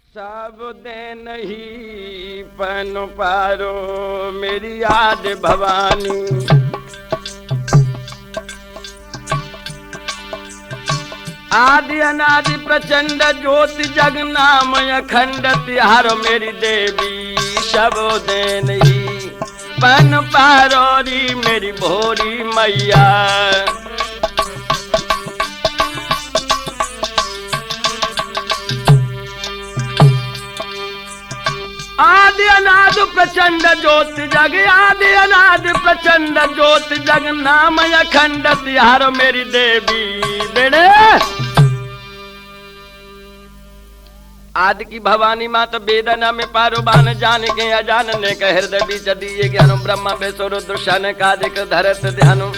सब दिन ही पन पारो मेरी याद भवानी। आदि अनादि प्रचंड ज्योति जग नाम अखंड तिहारो मेरी देवी। सब दिन ही पन पारो री मेरी भोरी मैया। आदि अनाद प्रचंड ज्योति जग आदि अनाद प्रचंड ज्योति जग नाम अखंड तिहारो मेरी देवी। बेड़े आदि की भवानी मात वेदना में पारो बान जान के अजानने का हृदय बीच दिए ज्ञानो ब्रह्मा बेसो रुद्रशान का दिक धरत ध्यानो।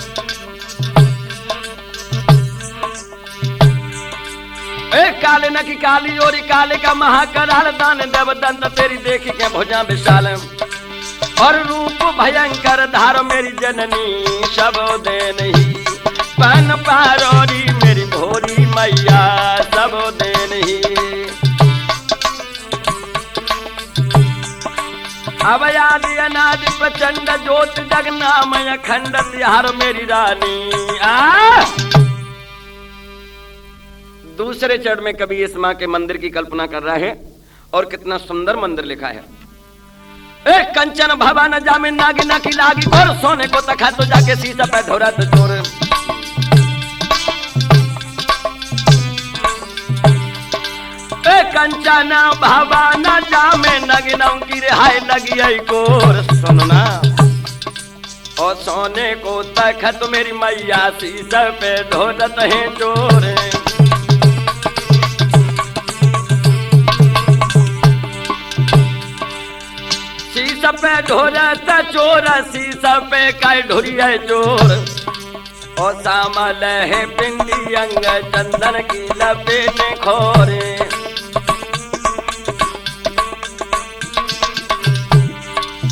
काले न की काली ओरी काले का महाकराल दान देव दंत तेरी देखी के भुजा विशाल और रूप भयंकर धारो मेरी जननी। सब दिन ही पन पारोरी मेरी भोरी मैया। सब दिन ही अब आदि अनादि प्रचंड ज्योति जग नाम अखंड तिहारो मेरी रानी। दूसरे चरण में कभी इस मां के मंदिर की कल्पना कर रहा है और कितना सुंदर मंदिर लिखा है। एक कंचन भवन जामे नागी ना की लागी और सोने को तखा तो जाके शीशा पे धोरा तो चोर। कंचन भवन जामे नागी ना की रिहाई लगी आई कोर। सुनना और सोने को तखा तो मेरी मैया शीशा पे धोरत है चोर। शीशा पे ढोरता चोर शीशा पे काय ढोरिया चोर। और सामल है पिंडी अंग चंदन की लपेट खोरे।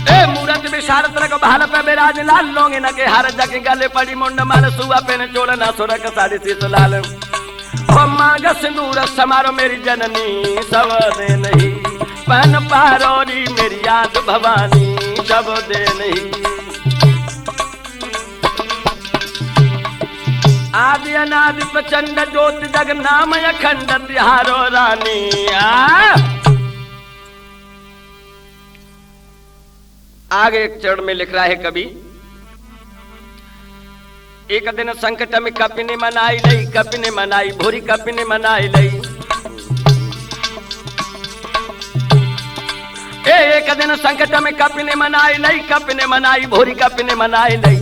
ए मूरत विशारत रख भाल पे बिराज लाल लोगे न के हार जाके गले पड़ी मुंड माल सुआ पे न चोर न सुरक साड़ी शीश लाल। ओ मांग सिंदूर समारो मेरी जननी। सब दिन ही पन पारोरी मेरी याद भवानी। सब दिन ही आदि अनादि प्रचंड ज्योति जग नाम अखंड तिहारो रानी। आगे एक चरण में लिख रहा है कवि। एक दिन संकट में कपि ने मनाई लई कपि ने मनाई भूरी कपि ने मनाई लई। एक दिन संकट में कपि ने मनाई लई कपि ने मनाई भोरी कपि ने मनाई लई।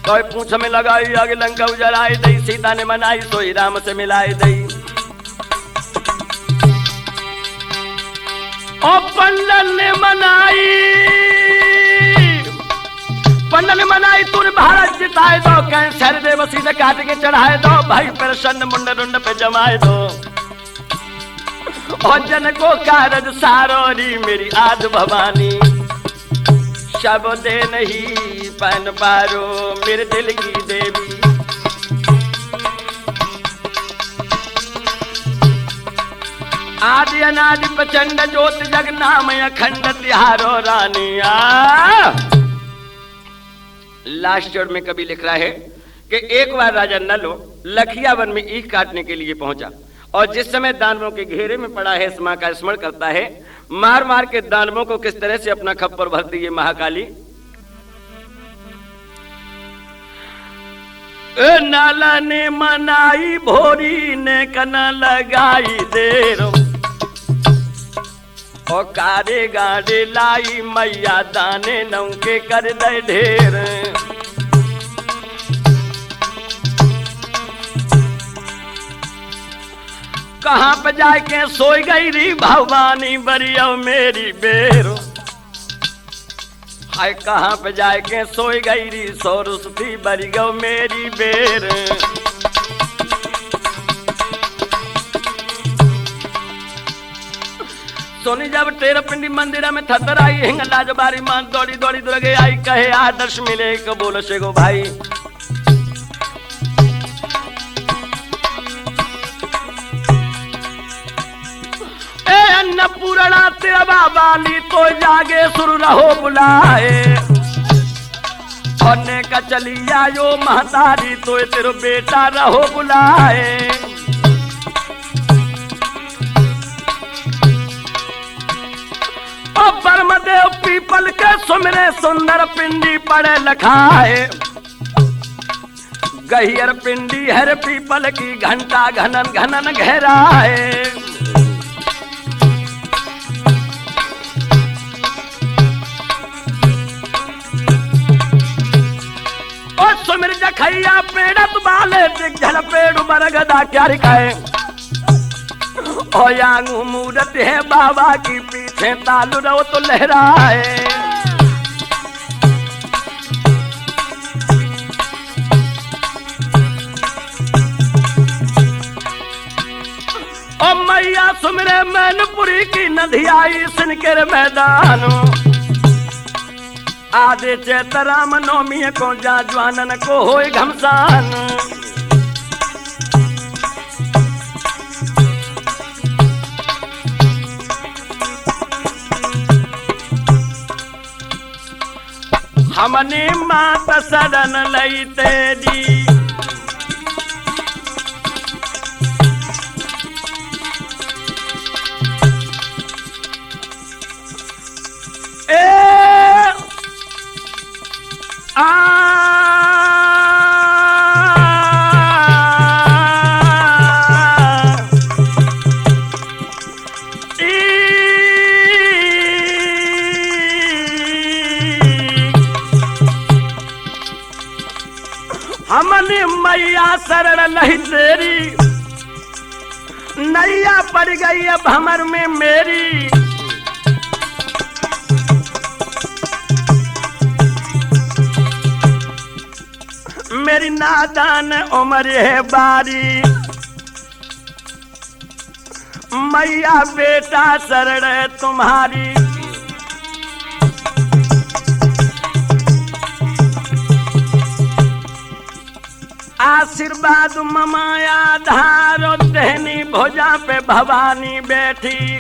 कोई पूंछ में लगाई आगे लंका उजराई दई। सीता ने मनाई सोई राम से मिलाई दई। ओ पंडन ने मनाई पंडन ने मनाई तूने भारत जिताए दो। कैंसर देव सीधे काट के चढ़ाए दो। भाई प्रसन्न मुंड रुंड पे जमाए दो। और जन को कारज सारोरी मेरी आद भवानी। सब दिन ही पन पारो मेरे दिल की देवी। आदि अनादि प्रचंड ज्योति जग नाम अखंड तिहारो रानी। लास्ट चरण में कभी लिख रहा है कि एक बार राजा नलो लखिया वन में ईख काटने के लिए पहुंचा और जिस समय दानवों के घेरे में पड़ा है इस मां का स्मरण करता है। मार मार के दानवों को किस तरह से अपना खप्पर भरती है महाकाली। नाला ने मनाई भोरी ने कना लगाई देर। और कारे गाड़े लाई मैया दाने नौके कर दे ढेर। कहाँ पे जाके सोई गई री भवानी बरियो मेरी बेरो। हाय कहाँ पे जाके सोई गई री सोरुस्ती बरियो मेरी बेर। सोनी जब तेरा पिंडी मंदिर में थतर आई हिंगला जबारी मां दौड़ी दौड़ी दुर्गे आई कहे आदर्श मिले बोलो से गो भाई। अन्नपूर्णा तेरा बाली तो जागे सुर रहो बुलाए, होने का चली आयो महतारी तो तेरो बेटा रहो बुलाए। और ब्रह्मदेव पीपल के सुमरे सुंदर पिंडी पड़े लखाए, गहियर पिंडी हर पीपल की घंटा घनन घनन गहराए। और सुमिर जखैया पेड़त बाले दिग्झल पेड़ बरगदा क्या रिकाए, और यांगू मूरत है बाबा की पीछे तालु रहो तो लहराए। और मैया सुमरे मैनपुरी की नदी आई सिनकर मैदान, आधे चैतराम नौमी को जाजवानन को होए घमसान। हमने मात शरण लई तेरी, हमने मैया शरण नहीं तेरी, नैया पड़ गई अब हमर में मेरी। मेरी नादान उम्र है बारी, मैया बेटा शरण है तुम्हारी। आशीर्वाद ममाया धारो दहनी भुजा पे भवानी बैठी,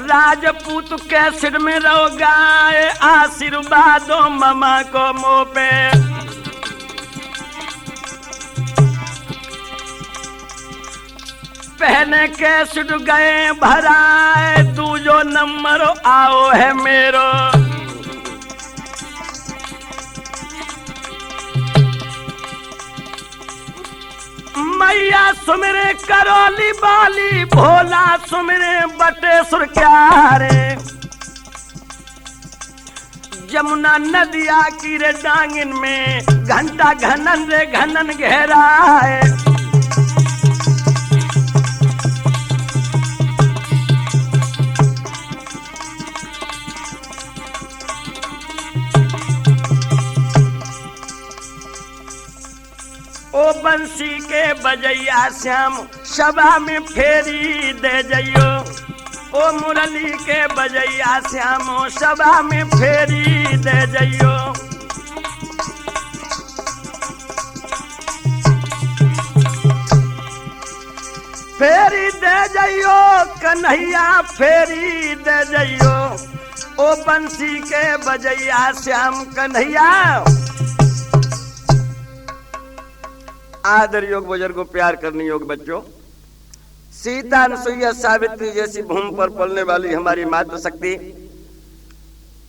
राजपूत के सिर में रो गाए आशीर्वादो ममा को मुँह पे। पहने के सुट गए भराए, दूजो नंबर आओ है मेरो। मैया सुमरे करोली बाली, भोला सुमरे बटे सुरक्यारे। जमुना नदिया की रे डांगिन में घंटा घनन रे घनन गहरा है। ओ बंसी के बजैया श्याम सभा में फेरी दे जइयो, ओ मुरली के बजैया श्याम सभा में फेरी दे जइयो। फेरी दे जइयो कन्हैया फेरी दे जइयो, ओ बंसी के बजैया श्याम कन्हैया। आदर योग बुजुर्गों, प्यार करने योग बच्चों, सीता अनुसुईया सावित्री जैसी भूमि पर पलने वाली हमारी मातृ शक्ति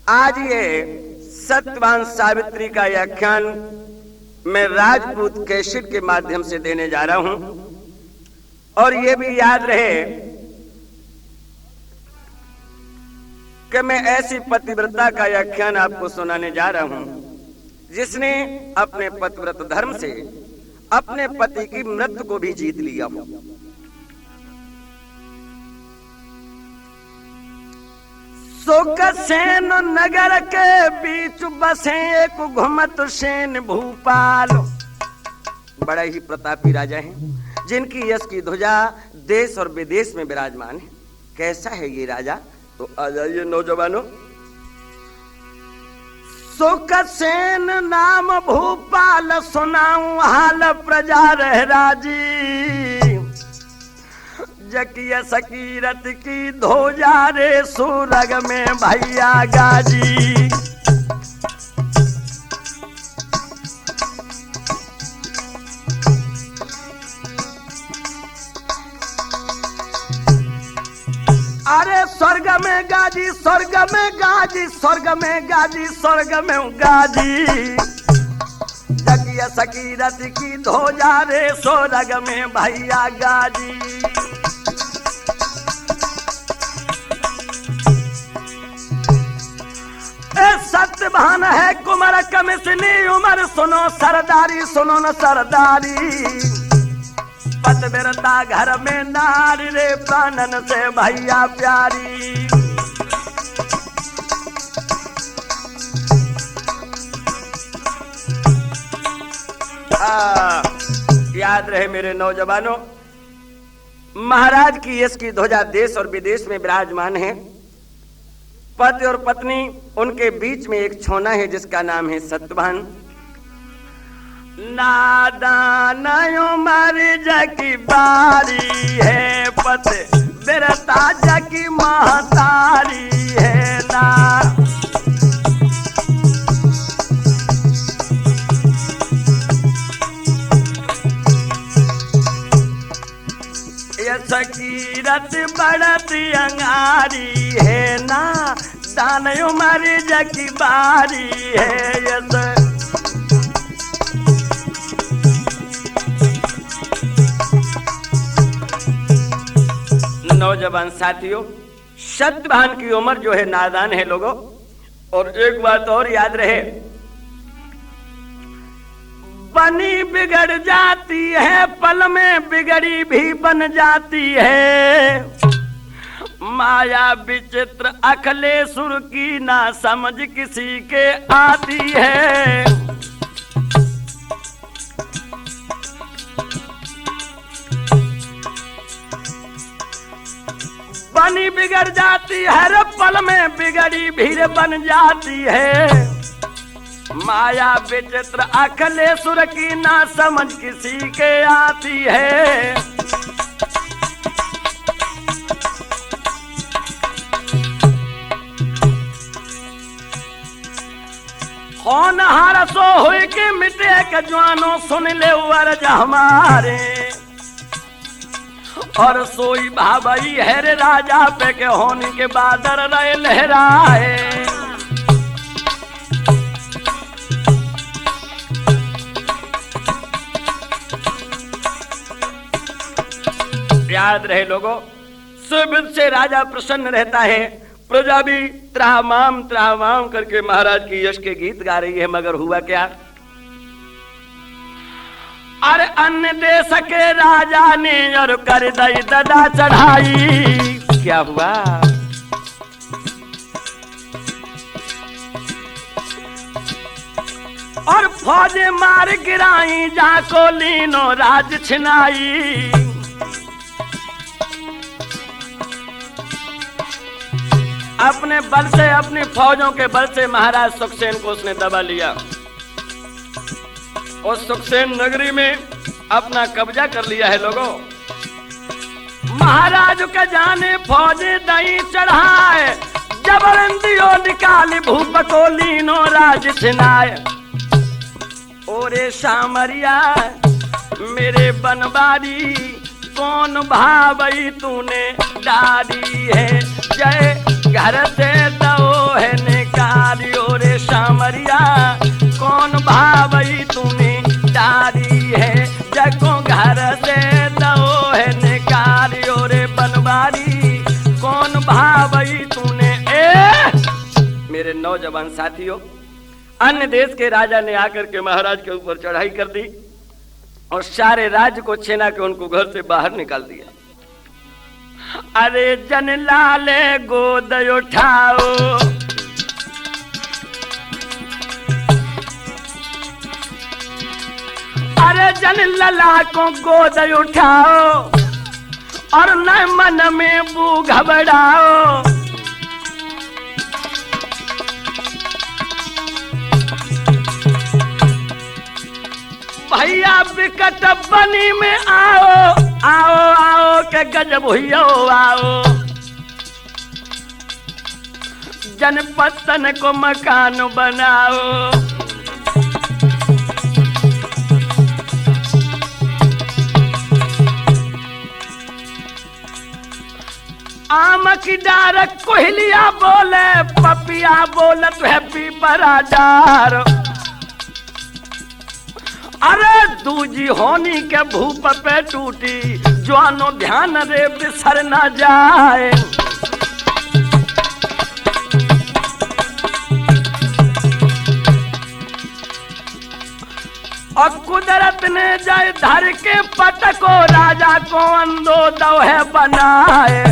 आज ये सत्यवान सावित्री का व्याख्यान मैं राजपूत कैसेट के माध्यम से देने जा रहा हूं। और ये भी याद रहे कि मैं ऐसी पतिव्रता का व्याख्यान आपको सुनाने जा रहा हूं जिसने अपने पतिव्रत धर्म से अपने पति की मृत्यु को भी जीत लिया हो। सुखसेन नगर के बीच बसे एक घुमत सेन भूपाल। बड़ा ही प्रतापी राजा हैं जिनकी यश की ध्वजा देश और विदेश में विराजमान है। कैसा है ये राजा? तो आ जाइए नौजवानों। सुखसेन नाम भूपाल सुनाऊं हाल प्रजा रह राजी। जकिया सकीरत की धोजा रे सुरग में भैया गाजी। अरे स्वर्ग में गाजी, स्वर्ग में गाजी, स्वर्ग में गाजी, स्वर्ग में गाजी। जकिया सकीरत की धोजा रे स्वर्ग में भैया गाजी। सत्यभान है कुमार कमिश्नी उमर सुनो सरदारी, सुनो न सरदारी। पत बिरता घर में नारी रे प्राणन से भैया प्यारी। याद रहे मेरे नौजवानों, महाराज की यश की ध्वजा देश और विदेश में विराजमान है। पति और पत्नी उनके बीच में एक छोना है जिसका नाम है सत्यभान। नादान उमर जकी बारी है, पत बिरता जकी महतारी है ना। ये सकीरत बढ़त अंगारी है ना। दान उमर जकी बारी है ये। नौजवान साथियों, सत्यभान की उम्र जो है नादान है लोगों। और एक बात और याद रहे, बनी बिगड़ जाती है पल में बिगड़ी भी बन जाती है। माया विचित्र अखिलेश्वर की ना समझ किसी के आती है। बनी बिगड़ जाती है पल में बिगड़ी भीड़ बन जाती है। माया विचित्र अखिलेश्वर की ना समझ किसी के आती है। होनहार सो हुई के मिटे के जवानों सुन ले वर्ज हमारे। और सोई भाई है रे राजा पे के होने के बादर रहे लहराए। याद रहे लोगों, सुबिद से राजा प्रसन्न रहता है, प्रजा भी त्रामाम त्रामाम करके महाराज की यश के गीत गा रही है। मगर हुआ क्या? अरे अन्य देश के राजा ने और कर दई ददा चढ़ाई। क्या हुआ? और फौजे मार गिराई जाको लीनो राज छिनाई। अपने बल से, अपनी फौजों के बल से महाराज सुखसेन को उसने दबा लिया और सुखसेन नगरी में अपना कब्जा कर लिया है लोगों। महाराज के जाने फौजे दई चढ़ाए, जबरंदियों निकाली भूप को लीनो राज छिनाए। ओरे सामरिया मेरे बनवारी, कौन भावई तूने डारी है। जय घर से दो है निकालियो रे सामरिया, कौन भावई तूने डारी है। जको घर से दो है निकालियो रे बनवारी, कौन भावई तूने। मेरे नौजवान साथियों, अन्य देश के राजा ने आकर के महाराज के ऊपर चढ़ाई कर दी और सारे राज्य को छेना के उनको घर से बाहर निकाल दिया। अरे जन लाले गोद उठाओ, अरे जन लला को गोद उठाओ और न मन में बू घबराओ। भैया विकट बनी में आओ आओ आओ के गजब हुइयो आओ, जनपद तन को मकान बनाओ। आम की डार कोहलिया बोले, पपिया बोलत है पीपरा डार। अरे दूजी होनी के भूप पे टूटी, जवानो ध्यान रे बिसर ना जाए। और कुदरत ने जाए धर के पटको, राजा को अंदो दौहे बनाए।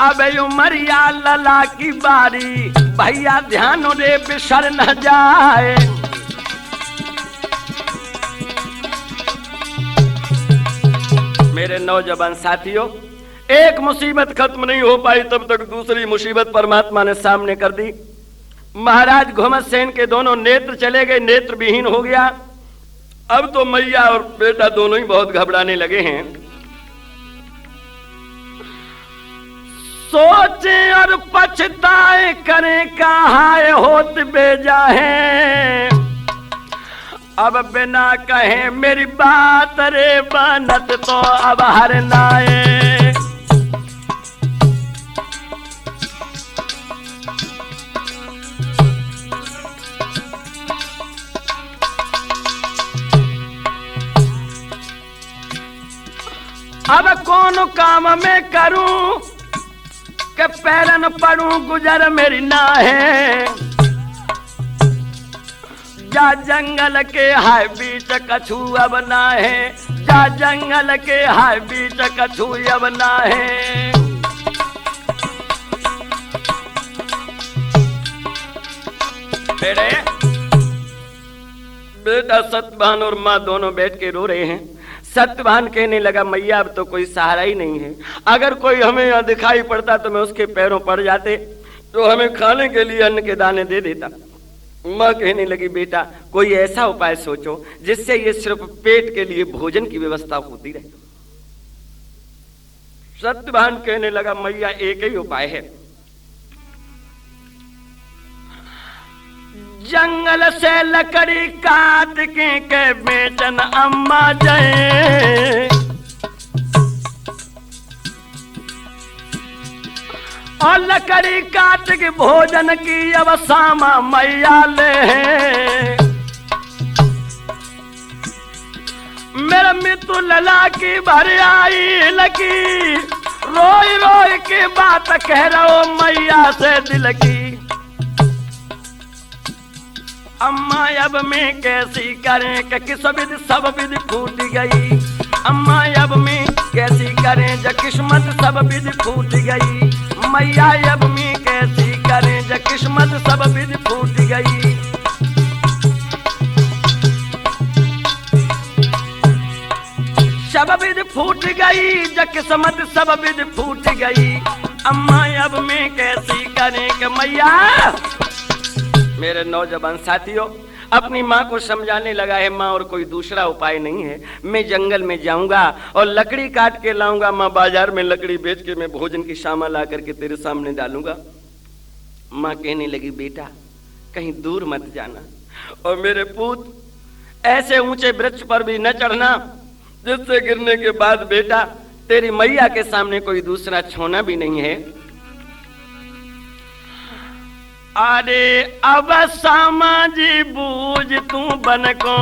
अब उमरिया लला की बारी, भैया ध्यान रे बिसर न जाए। मेरे नौजवान साथियों, एक मुसीबत खत्म नहीं हो पाई तब तक दूसरी मुसीबत परमात्मा ने सामने कर दी। महाराज घुमत सेन के दोनों नेत्र चले गए, नेत्र विहीन हो गया। अब तो मैया और बेटा दोनों ही बहुत घबराने लगे हैं। सोचे और पछताए करें कहाए होत बेजा है। अब बिना कहे मेरी बात रे बनत तो अब हर नाए। अब कौन काम में करूं के पैरन पड़ूं, गुजर मेरी ना है। जा जंगल के हाय बीच कछु अब ना है, जा जंगल के हाय बीच कछु अब ना है। बेटा सत्यवान और माँ दोनों बैठ के रो रहे हैं। सत्यवान कहने लगा, मैया अब तो कोई सहारा ही नहीं है। अगर कोई हमें यहाँ दिखाई पड़ता तो मैं उसके पैरों पड़ जाते, तो हमें खाने के लिए अन्न के दाने दे देता। माँ कहने लगी, बेटा कोई ऐसा उपाय सोचो जिससे ये सिर्फ पेट के लिए भोजन की व्यवस्था होती रहे। सत्यवान कहने लगा, मैया एक ही उपाय है। जंगल से लकड़ी काट के बेचन अम्मा जाए। और लकड़ी काट के भोजन की अब सामा मैया ले। मेरा मितु लला की भर आई लगी, रोई रोई की बात कह रहा हूं मैया से दिल की। अम्मा अब मैं कैसी करें कि किस विधि सब विधि फूट गई। अम्मा अब मैं कैसी करें ज किस्मत सब विधि फूट गई। मैया अब मैं कैसी करें ज किस्मत सब विधि फूट गई। सब विधि फूट गई ज किस्मत सब विधि फूट गई। अम्मा अब मैं कैसी करें कि मैया। मेरे नौजवान साथियों, अपनी माँ को समझाने लगा है, माँ और कोई दूसरा उपाय नहीं है। मैं जंगल में जाऊंगा और लकड़ी काट के लाऊंगा। माँ बाजार में लकड़ी बेच के मैं भोजन की शामा ला करके तेरे सामने डालूंगा। माँ कहने लगी, बेटा कहीं दूर मत जाना, और मेरे पूत ऐसे ऊंचे वृक्ष पर भी न चढ़ना जिससे गिरने के बाद बेटा तेरी मैया के सामने कोई दूसरा छोना भी नहीं है। अरे अब सामाजी बूझ तू बन को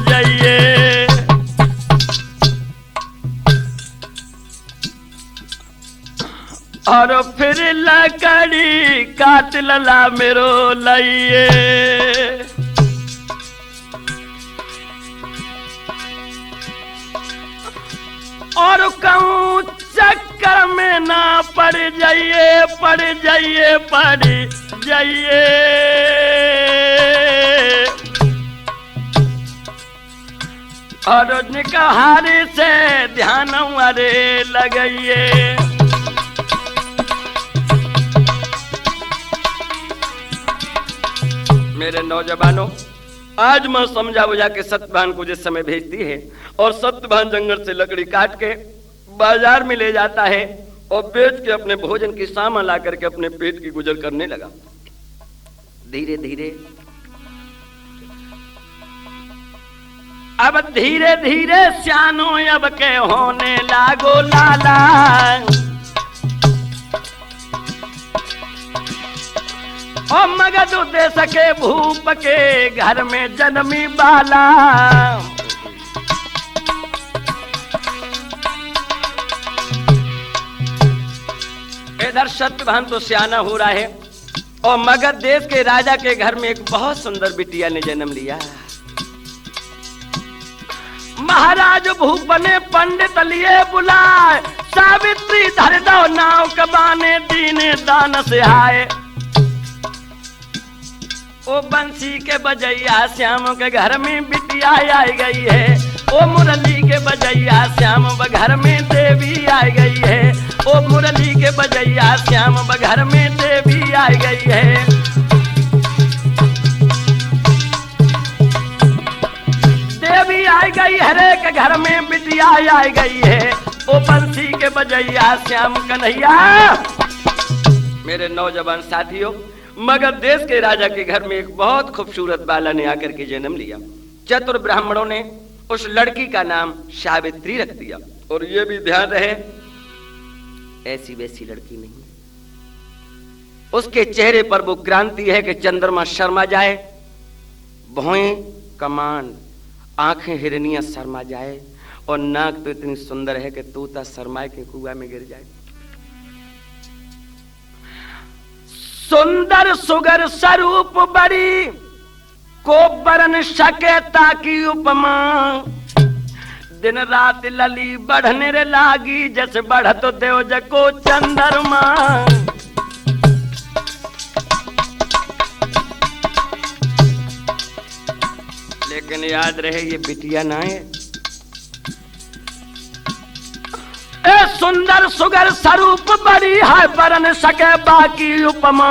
जाइए। और फिर लकड़ी काट लला मेरो लाइए। और कहूँ चक्कर में ना पड़ जाइए, पड़ जाइए, पड़ जाइए। और निकहारी से ध्यान अरे लगाइए। मेरे नौजवानों, आज माँ समझा बुझा के सत्यवान को जिस समय भेजती है और सत्यवान जंगल से लकड़ी काट के बाजार में ले जाता है और बेच के अपने भोजन की सामान ला करके अपने पेट की गुजर करने लगा। धीरे धीरे अब धीरे धीरे सियानो अब के होने लागो लाला। ओ मगध देश के भूप के घर में जन्मी बाला। इधर सत्यवान तो सियाना हो रहा है और मगध देश के राजा के घर में एक बहुत सुंदर बिटिया ने जन्म लिया। महाराज भूप ने पंडित लिए बुलाए, सावित्री धर दो नाव कबाने दीने दान से आए। ओ बंसी के बजैया श्याम के घर में बिटिया आई गई है। ओ मुरली के बजैया श्याम घर में देवी आई गई है। ओ मुरली के बजैया श्याम घर में देवी आई गई है। देवी आई गई हरे के घर में बिटिया आई गई है। ओ बंसी के बजैया श्याम कन्हैया। मेरे नौजवान साथियों, मगध देश के राजा के घर में एक बहुत खूबसूरत बाला ने आकर के जन्म लिया। चतुर ब्राह्मणों ने उस लड़की का नाम सावित्री रख दिया। और ये भी ध्यान रहे, ऐसी वैसी लड़की नहीं, उसके चेहरे पर वो क्रांति है कि चंद्रमा शर्मा जाए, भौएं कमान, आंखें हिरनियां शर्मा जाए और नाक तो इतनी सुंदर है कि तोता शर्माए के कुआं में गिर जाए। सुंदर सुगर स्वरूप बड़ी को बरन सके ताकि उपमा। दिन रात लली बढ़ने रे लागी, जैसे बढ़त देव जको चंद्रमा। लेकिन याद रहे ये बिटिया ना है। ए सुंदर सुगर स्वरूप बड़ी है, बरन सके बाकी उपमा।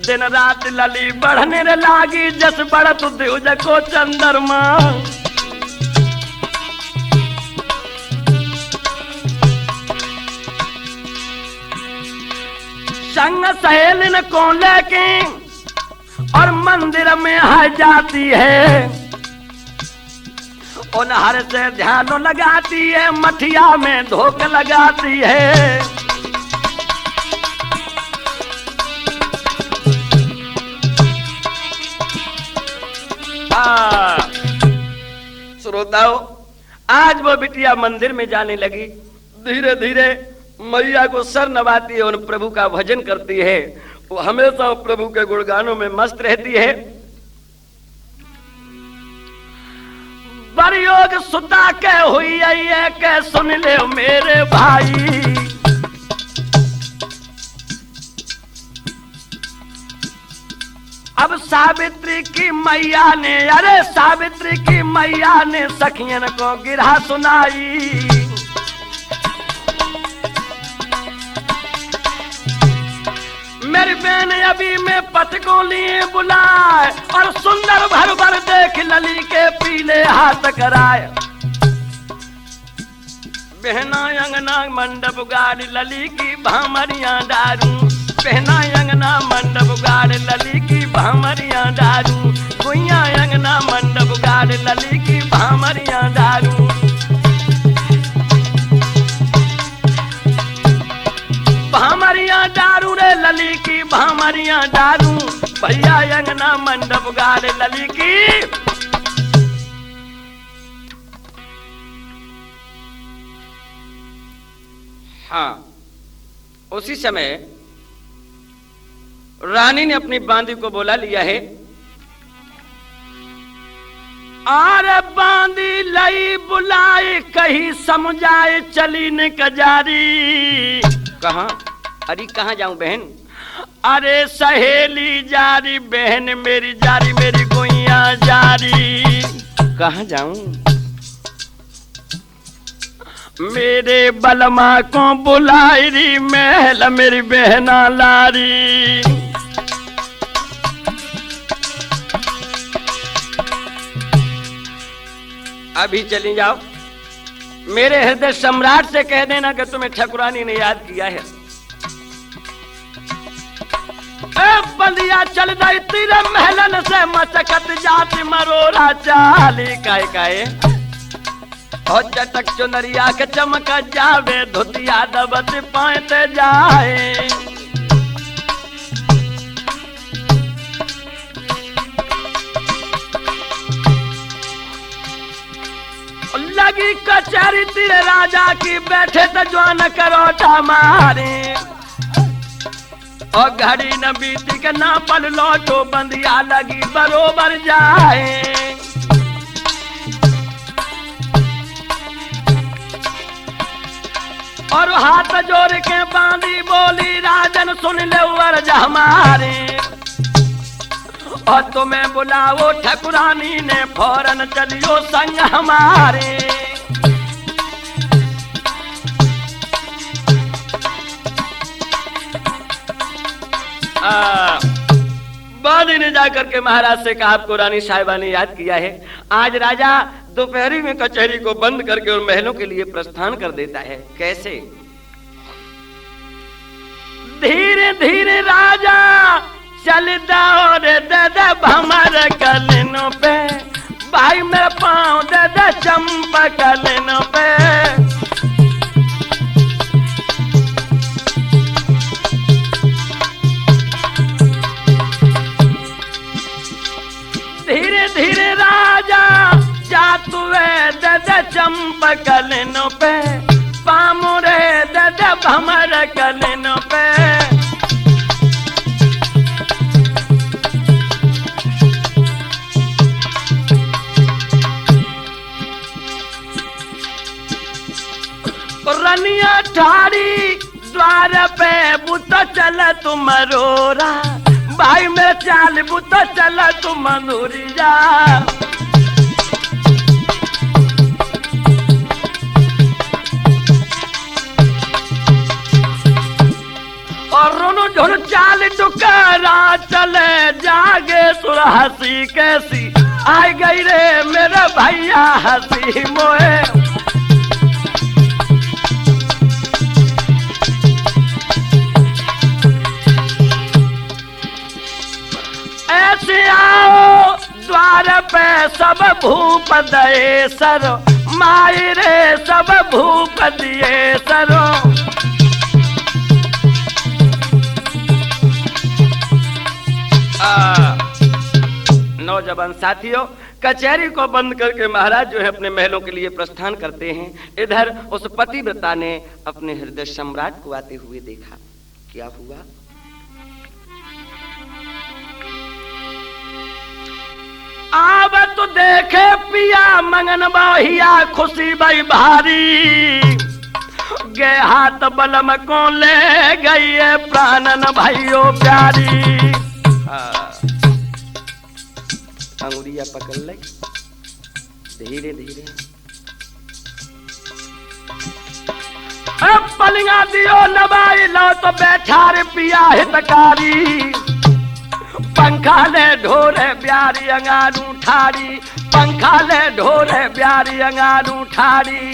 दिन रात लली बढ़ने रे लागी, जस बढ़त देव जको चंद्रमा। संग सहेलिन को लेके और मंदिर में आ जाती है। उनहर से ध्यान लगाती है, मठिया में धोख लगाती है। श्रोताओ, आज वो बिटिया मंदिर में जाने लगी। धीरे धीरे मैया को सर नवाती है, उन प्रभु का भजन करती है। वो हमेशा प्रभु के गुणगानों में मस्त रहती है। बरयोग सुता के हुई है के सुन ले मेरे भाई। अब सावित्री की मैया ने, अरे सावित्री की मैया ने सखियन को गिरहा सुनाई। मेरी बहन अभी में पट को लिए बुलाए और सुंदर भर भर देख लली के पीले हाथ कराए। बहना अंगना मंडप गाड़ी लली की भामरियां डारू। बहना अंगना मंडप गाड़ी लली की भामरियां डारू। गुइया अंगना मंडप गाड़ी लली की भामरियां डारू। भामरियां डारू रे लली की भामरियां डारू। भैया अंगना मंडप गाड़ी लली की। हाँ, उसी समय रानी ने अपनी बांदी को बोला लिया है। आरे बांदी लई बुलाई कहीं समझाए चली न कजारी। कहाँ? अरे कहाँ जाऊं बहन? अरे सहेली जारी बहन मेरी जारी, मेरी गोइया जारी। कहाँ जाऊं? मेरे बलमा को बुलाई री महल मेरी बहना लारी। अभी चली जाओ, मेरे हृदय सम्राट से कह देना कि तुम्हें ठकुरानी ने याद किया है। बंदिया चल गई तेरे महलन से मचकत जाती मरोरा चाली काए और चटक चुनरिया के चमक जावे धोतिया दबत पाते जाए। लगी कचहरी तेरे राजा की बैठे तो जवान करोटा मारे और घड़ी न बीती के ना पल लौटो बंदिया लगी बरोबर जाए। और हाथ जोड़ के बांधी बोली राजन सुन ले वर्ज हमारे और तुम्हें बुलाओ ठकुरानी ने फौरन चलियो संग हमारे। बादी ने जाकर के महाराज से कहा आपको रानी साहिबा ने याद किया है। आज राजा दोपहरी में कचहरी को बंद करके और महलों के लिए प्रस्थान कर देता है। कैसे? धीरे धीरे राजा चलता और दादा भमर कलिनों पे भाई मेरा पाँव दादा चंपा कलिनों पे। धीरे धीरे राजा जातु दादा चंपा कलिनों पे पामुरे दादा भमर कलिनों पे। रनिया ठाड़ी द्वार पे बुत चल तुम रोरा भाई मेरे चाल बुत चल तुम मधुरिया। और रोनो झुन चाल टुकरा चले जागे सुर हंसी कैसी आई गई रे मेरा भैया हंसी मोए। ऐसे आओ द्वार पे सब भूप दये सरो माई रे सब भूप दिए सरो। नौजवान साथियों कचहरी को बंद करके महाराज जो है अपने महलों के लिए प्रस्थान करते हैं। इधर उस पतिव्रता ने अपने हृदय सम्राट को आते हुए देखा। क्या हुआ? आब तो देखे पिया मंगन बाहिया खुशी भाई भारी गे हाथ बलम को ले गई है प्राणन भाइयों प्यारी। अंगुरिया पकड़ ले धीरे धीरे अब पलिंगा दियो नबाई लो तो बैठा रे पिया हितकारी पंखा ले ढोरे प्यारी अंगारू ठाड़ी पंखा ले ढोरे प्यारी अंगारू ठाड़ी।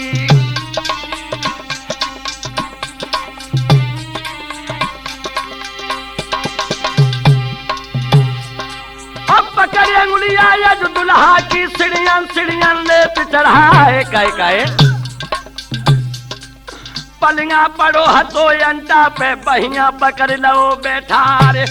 अब पकड़े अंगुलिया या जो दुल्हा की सीढ़ियां ले चढ़ाए काए पलिंगा पड़ो हथो अंटा पे बहिया पकड़ लो बैठा रे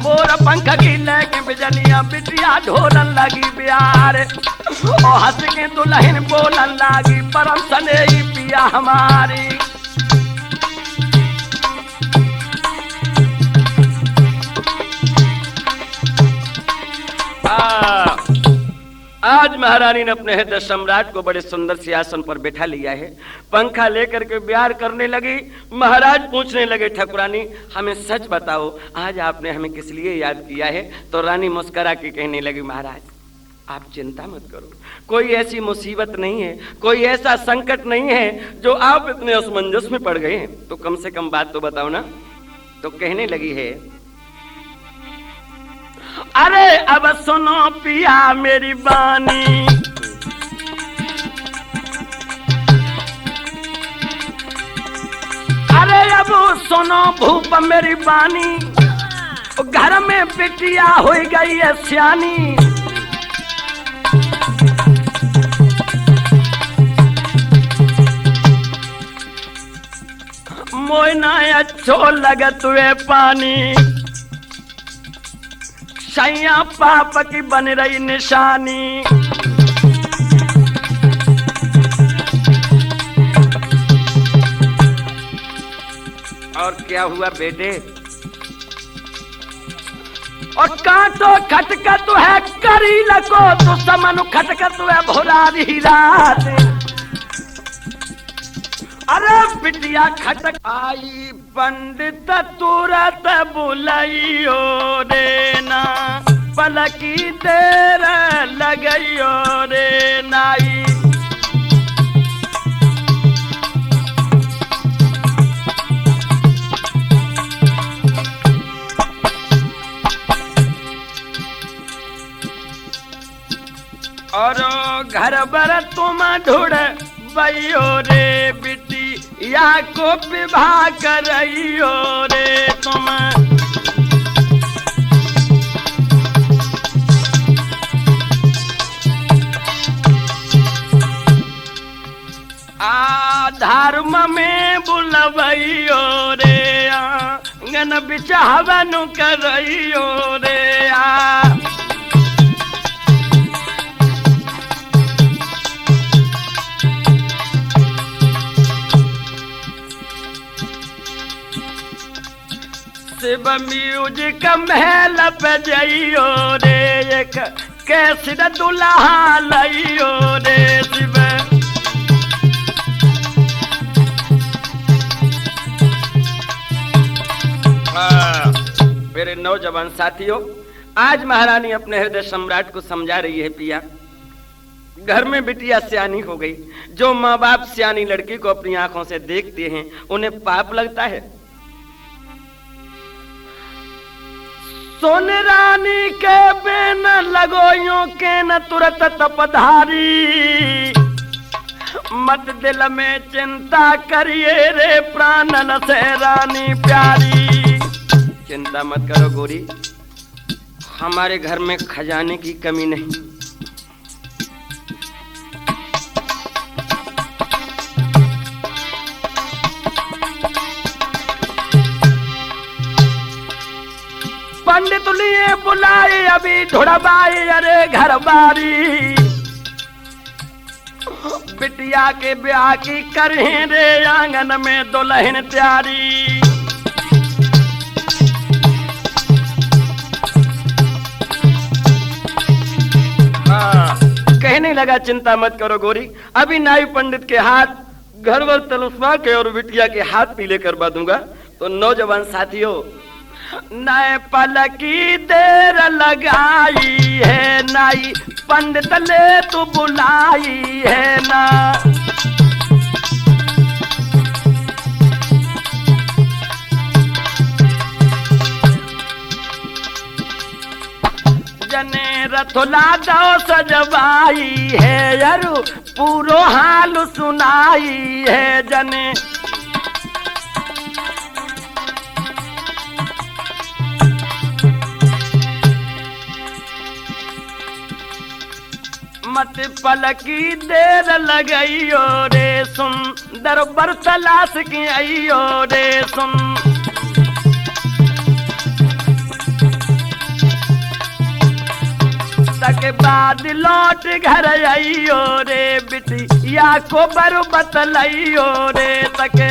मोर पंख की लेके बिजलियां बिटिया ढोलन लगी प्यार और हंस के दुल्हन बोलन लगी परम सने पिया हमारी। आज महारानी ने अपने हृदय सम्राट को बड़े सुंदर सिंहासन पर बैठा लिया है। पंखा लेकर के प्यार करने लगी। महाराज पूछने लगे ठकुरानी हमें सच बताओ आज आपने हमें किस लिए याद किया है? तो रानी मुस्कुरा के कहने लगी महाराज आप चिंता मत करो, कोई ऐसी मुसीबत नहीं है, कोई ऐसा संकट नहीं है जो आप इतने असमंजस में पड़ गए हैं, तो कम से कम बात तो बताओ ना। तो कहने लगी है अरे अब सुनो पिया मेरी बानी अरे अब सुनो भूप मेरी बानी, घर में बिटिया हो गई है सियानी। मोयना अच्छो लगत हुए पानी, सैया पाप की बन रही निशानी। और क्या हुआ बेटे? और कांटो खटकत है करी लको तो समनु खटकत है भोरारी रात। अरे बिटिया खटक आई पंडित तुरंत बुलाइयो रे ना, पलकी देर लगइयो रे नाई। और घर बर तुम ढूंढ बइयो रे बिटी, या को विवाह करइयो रे तुम। धर्म में बुलवइयो रे, आंगन बिच हवन करइयो रे। शिव म्यूजिक महल पे जइयो रे, एक कैसे दुल्हा लइयो रे शिव। मेरे नौजवान साथियों, आज महारानी अपने हृदय सम्राट को समझा रही है, पिया घर में बिटिया सियानी हो गई। जो माँ बाप सियानी लड़की को अपनी आंखों से देखते हैं उन्हें पाप लगता है। सोने रानी के बेन लगोयों के न तुरत तपधारी, मत दिल में चिंता करिए रे प्राणन से रानी प्यारी। चिंता मत करो गोरी, हमारे घर में खजाने की कमी नहीं। पंडित लिए बुलाए अभी ढुड़बाई अरे घर बारी, बिटिया के ब्याह की करें रे आंगन में दुल्हन प्यारी। कहने लगा चिंता मत करो गोरी, अभी नाई पंडित के हाथ घर वर तलुस्वा के और बिटिया के हाथ पीले करवा दूंगा। तो नौजवान साथियों, नए पलकी देर लगाई है नाई पंडित ले तू बुलाई है ना। जने रथुला दो सजवाई है यारू, पूरो हाल सुनाई है जने। मत पलकी देर लगइयो रे, सुंदर बर तलाश की आइयो रे सुन। तक बाद लौट घर आइयो रे बिटिया को बर बतलाइयो रे तके।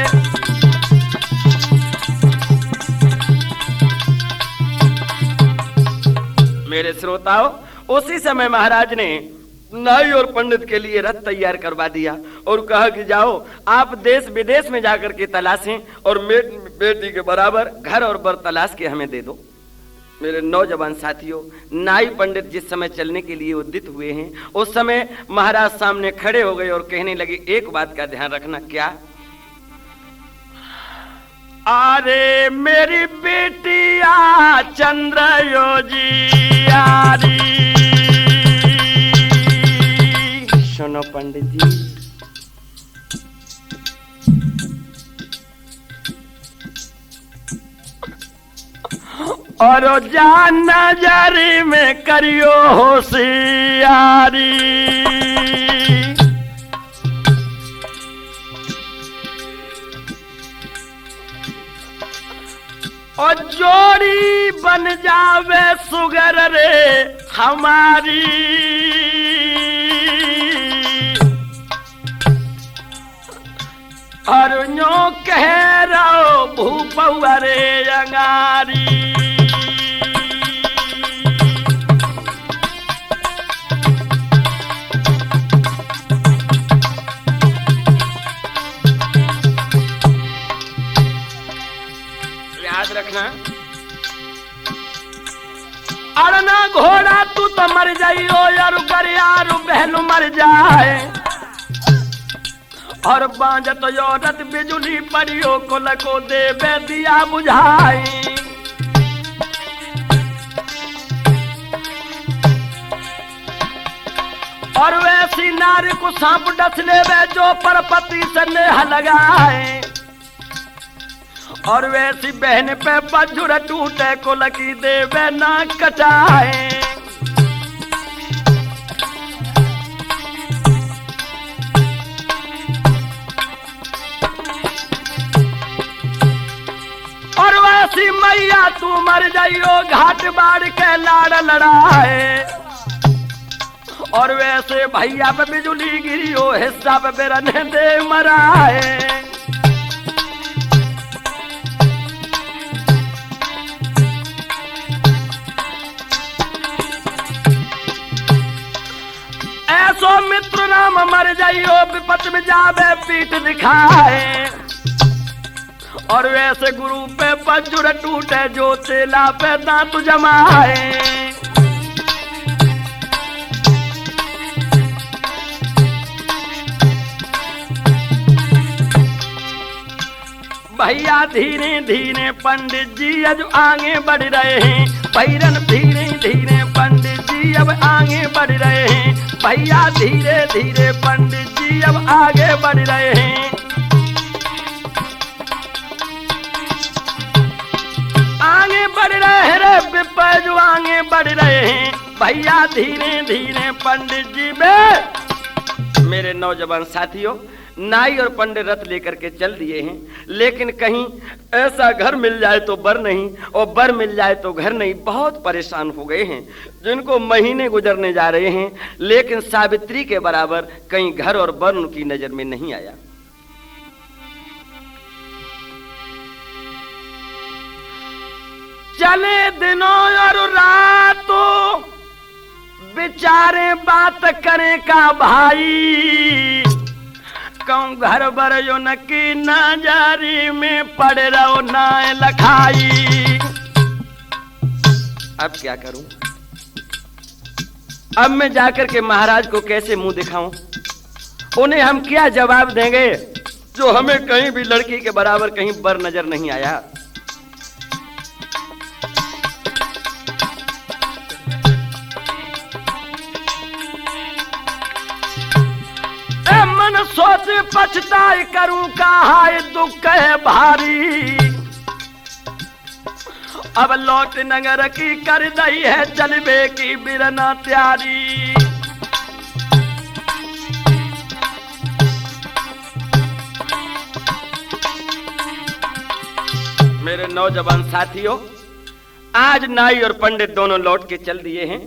मेरे श्रोताओं, उसी समय महाराज ने नाई और पंडित के लिए रथ तैयार करवा दिया और कहा कि जाओ आप देश विदेश में जाकर के तलाशें और बेटी के बराबर घर और बर तलाश के हमें दे दो। मेरे नौजवान साथियों, नाई पंडित जिस समय चलने के लिए उद्यत हुए हैं उस समय महाराज सामने खड़े हो गए और कहने लगे, एक बात का ध्यान रखना। क्या? अरे मेरी बेटिया चंद्रयोजी, सुनो पंडित जी, और जान नजरी में करियो होशियारी। और जोड़ी बन जावे सुगर रे हमारी। और यूं कह रहो भूपौआ रे अंगारी। याद रखना, अरना घोड़ा तू तो मर जाइयो यार कर यार बहलू मर जाए। और बांझत औरत बिजुली पड़ियो कुल को देवे दिया बुझाई। और वैसी नारी को सांप डस लेवे जो परपति से नेह लगाए। और वैसी बहन पे बजुर टूटे कुल की देवे ना कटाए। और वैसी मैया तू मर जाइयो घाट बाढ़ के लाड़ लड़ाए। और वैसे भैया पे बिजुली गिरियो हिस्सा पे बेरने दे मराए। ऐसो मित्र नाम मर जाइयो विपत में जावे पीठ दिखाए। और वैसे गुरु पे बजुर टूटे जो तेला पे दांत जमाए। भैया धीरे धीरे पंडित जी अब आगे बढ़ रहे हैं। पैरन धीरे धीरे पंडित जी अब आगे बढ़ रहे हैं। भैया धीरे धीरे पंडित जी अब आगे बढ़ रहे हैं। आगे बढ़ रहे हैं रे विपजू आगे बढ़ रहे हैं। भैया धीरे धीरे पंडित जी में। मेरे नौजवान साथियों, नाई और पंडित रथ लेकर के चल दिए हैं। लेकिन कहीं ऐसा घर मिल जाए तो बर नहीं, और बर मिल जाए तो घर नहीं। बहुत परेशान हो गए हैं, जिनको महीने गुजरने जा रहे हैं। लेकिन सावित्री के बराबर कहीं घर और बर उनकी नजर में नहीं आया। चले दिनों और रातों बेचारे बात करें का भाई। कहूँ घर बर यो न की नजारी में पड़ रहो ना लखाई। अब क्या करूं? अब मैं जाकर के महाराज को कैसे मुंह दिखाऊं? उन्हें हम क्या जवाब देंगे जो हमें कहीं भी लड़की के बराबर कहीं बर नजर नहीं आया। मन सोच पछताई करूं कहा दुख है भारी। अब लौट नगर की कर दई है जलवे की बिरना त्यारी। मेरे नौजवान साथियों, आज नाई और पंडित दोनों लौट के चल दिए हैं।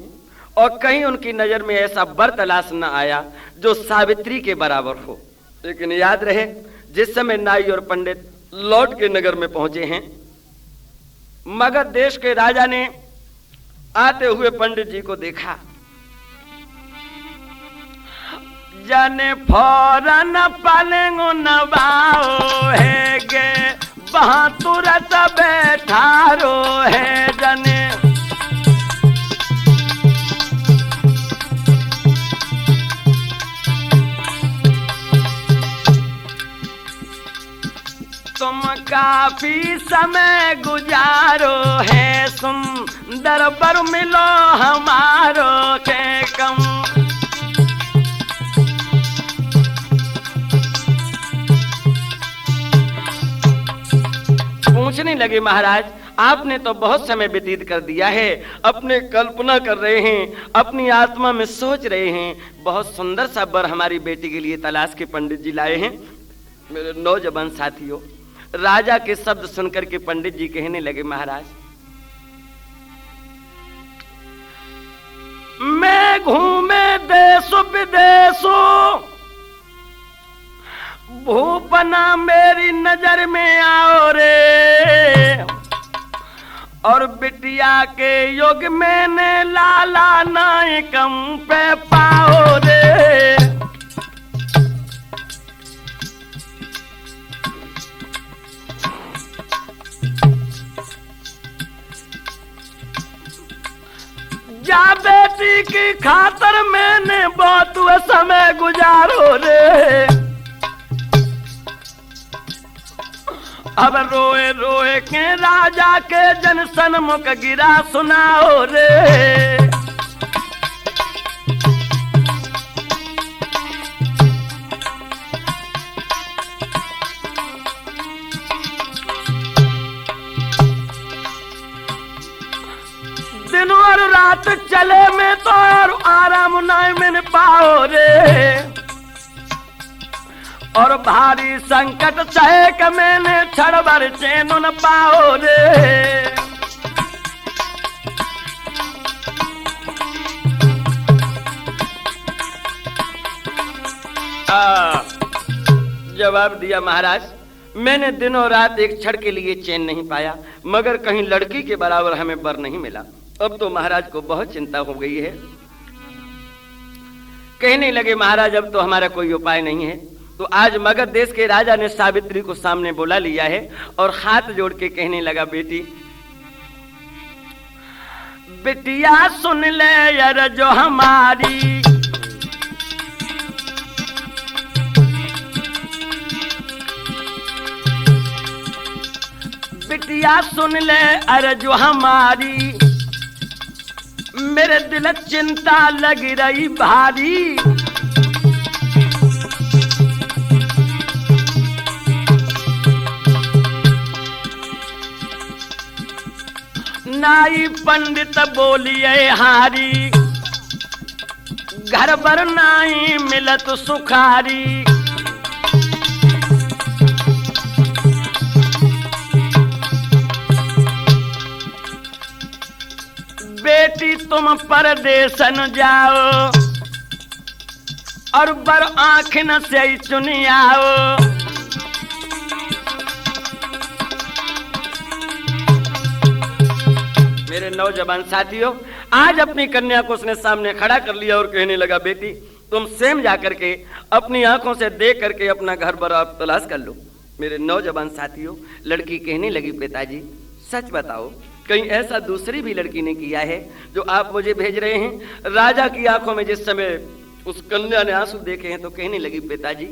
और कहीं उनकी नजर में ऐसा बर तलाश न आया जो सावित्री के बराबर हो। लेकिन याद रहे, जिस समय नाई और पंडित लौट के नगर में पहुंचे हैं, मगध देश के राजा ने आते हुए पंडित जी को देखा। जाने फौरन पलंगो नवाओ है गे वहां तुरंत बैठारो है। जने तुम काफी समय गुजारो है सुंदर बर मिलो हमारो के कम। पूछने लगे महाराज, आपने तो बहुत समय व्यतीत कर दिया है, अपने कल्पना कर रहे हैं, अपनी आत्मा में सोच रहे हैं, बहुत सुंदर सा वर हमारी बेटी के लिए तलाश के पंडित जी लाए हैं। मेरे नौजवान साथियों, राजा के शब्द सुनकर के पंडित जी कहने लगे, महाराज मैं घूमे देशो विदेशो, भूपना मेरी नजर में आओ रे, और बिटिया के युग मैंने लाला नायकम पे पाओ रे। जा बेटी की खातर मैंने बहुत समय गुजारो रे, अब रोए रोए के राजा के जन सन्मुख गिरा सुनाओ रे। दिन और रात चले में तो और आराम नाय में पाओ रे, और भारी संकट सहे के मैंने क्षण भर चैन न पाओ रे। जवाब दिया, महाराज मैंने दिनों रात एक क्षण के लिए चैन नहीं पाया, मगर कहीं लड़की के बराबर हमें वर नहीं मिला। अब तो महाराज को बहुत चिंता हो गई है। कहने लगे, महाराज अब तो हमारा कोई उपाय नहीं है। तो आज मगध देश के राजा ने सावित्री को सामने बुला लिया है और हाथ जोड़ के कहने लगा, बेटी बिटिया सुन ले यार जो हमारी, बिटिया सुन ले अरे जो हमारी, मेरे दिल चिंता लग रही भारी, नाई पंडित बोलिए हारी, घर पर नाई मिलत सुखारी, बेटी तुम परदेश न जाओ, और बर आंख न से चुनी आओ, मेरे नौजवान साथियों, आज अपनी कन्या को उसने सामने खड़ा कर लिया और कहने लगा, बेटी तुम स्वयं जाकर के अपनी आंखों से देख करके अपना घर पर आप तलाश कर लो। मेरे नौजवान साथियों, लड़की कहने लगी, पिताजी सच बताओ, कहीं ऐसा दूसरी भी लड़की ने किया है जो आप मुझे भेज रहे हैं? राजा की आंखों में जिस समय उस कन्या ने आंसू देखे हैं तो कहने लगी, पिताजी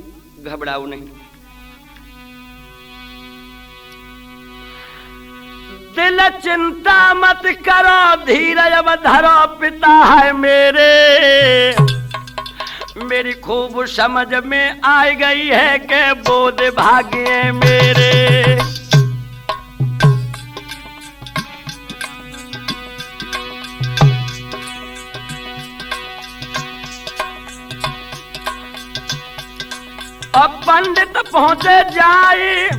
घबराओ नहीं, दिल चिंता मत करो, धीरज धरो, पिता है मेरे, मेरी खूब समझ में आ गई है कि बोध भाग्य मेरे। अब पंडित पहुंचे जाए,